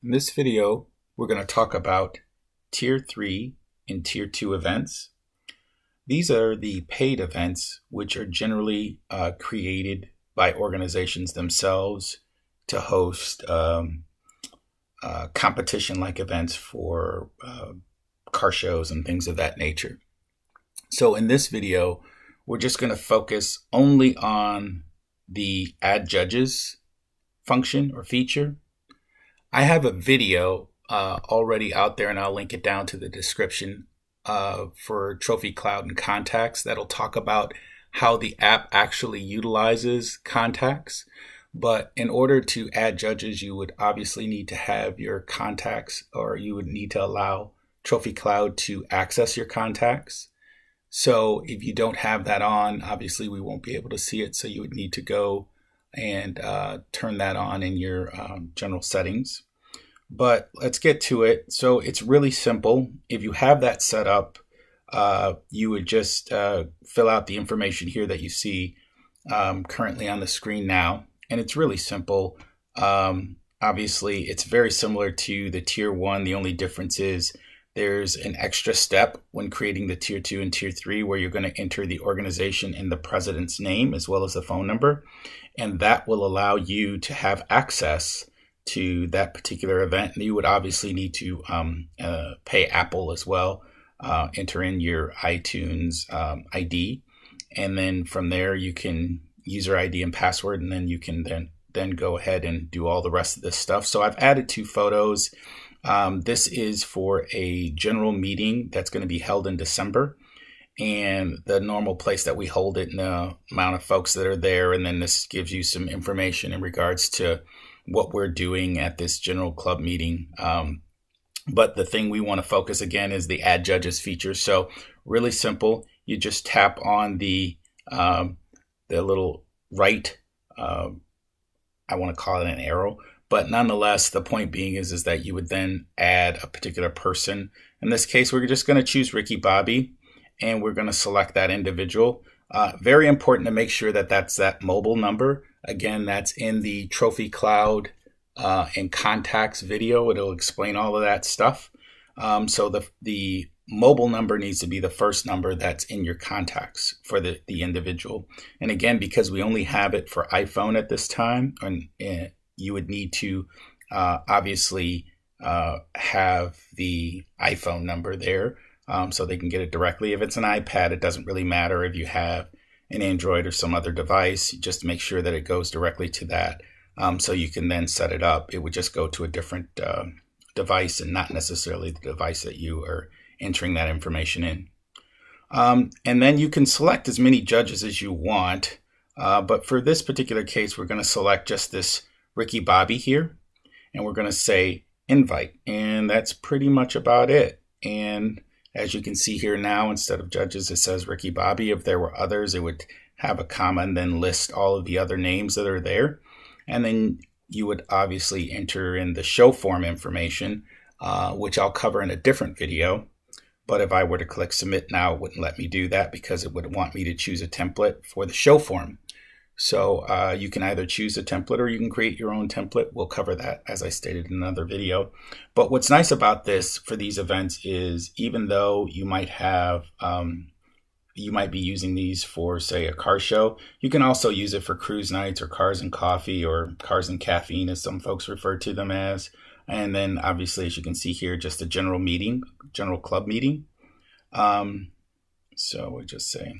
In this video, we're going to talk about Tier 3 and Tier 2 events. These are the paid events, which are generally created by organizations themselves to host competition-like events for car shows and things of that nature. So in this video, we're just going to focus only on the Add Judges function or feature. I have a video already out there, and I'll link it down to the description for Trophy Cloud and Contacts that'll talk about how the app actually utilizes contacts. But in order to add judges, you would obviously need to have your contacts, or you would need to allow Trophy Cloud to access your contacts. So if you don't have that on, obviously we won't be able to see it. So you would need to go and turn that on in your general settings. But let's get to it. So it's really simple. If you have that set up, you would just fill out the information here that you see currently on the screen now. And it's really simple. Obviously, it's very similar to the Tier 1. The only difference is there's an extra step when creating the Tier 2 and Tier 3 where you're going to enter the organization and the president's name as well as the phone number. And that will allow you to have access to that particular event. And you would obviously need to pay Apple as well, enter in your iTunes ID. And then from there, you can user ID and password, and then you can then go ahead and do all the rest of this stuff. So I've added 2 photos. This is for a general meeting that's going to be held in December, and the normal place that we hold it and the amount of folks that are there. And then this gives you some information in regards to what we're doing at this general club meeting. But the thing we want to focus again is the Add Judges feature. So really simple. You just tap on the little right, I want to call it an arrow. But nonetheless, the point being is that you would then add a particular person. In this case, we're just going to choose Ricky Bobby, and we're going to select that individual. Very important to make sure that that's that mobile number. Again, that's in the Trophy Cloud and Contacts video. It'll explain all of that stuff. So the mobile number needs to be the first number that's in your contacts for the individual. And again, because we only have it for iPhone at this time, and you would need to obviously have the iPhone number there so they can get it directly. If it's an iPad, it doesn't really matter. If you have an Android or some other device, just make sure that it goes directly to that so you can then set it up. It would just go to a different device and not necessarily the device that you are entering that information in. And then you can select as many judges as you want. But for this particular case, we're going to select just this Ricky Bobby here, and we're going to say invite, and that's pretty much about it. And as you can see here now, instead of judges, it says Ricky Bobby. If there were others, it would have a comma and then list all of the other names that are there. And then you would obviously enter in the show form information, which I'll cover in a different video. But if I were to click submit now, it wouldn't let me do that because it would want me to choose a template for the show form. So you can either choose a template or you can create your own template. We'll cover that, as I stated in another video. But what's nice about this for these events is even though you might have, you might be using these for, say, a car show, you can also use it for cruise nights or cars and coffee or cars and caffeine, as some folks refer to them as. And then obviously, as you can see here, just a general meeting, general club meeting. So we just say,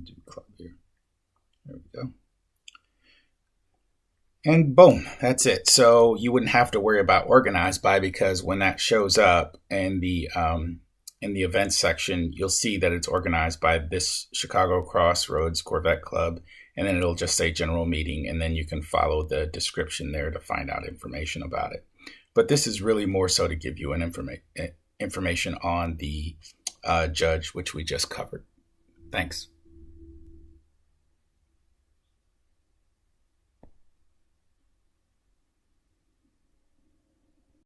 do club here. There we go. And boom, that's it. So you wouldn't have to worry about organized by, because when that shows up in the events section, you'll see that it's organized by this Chicago Crossroads Corvette Club, and then it'll just say general meeting, and then you can follow the description there to find out information about it. But this is really more so to give you an information on the judge, which we just covered. Thanks.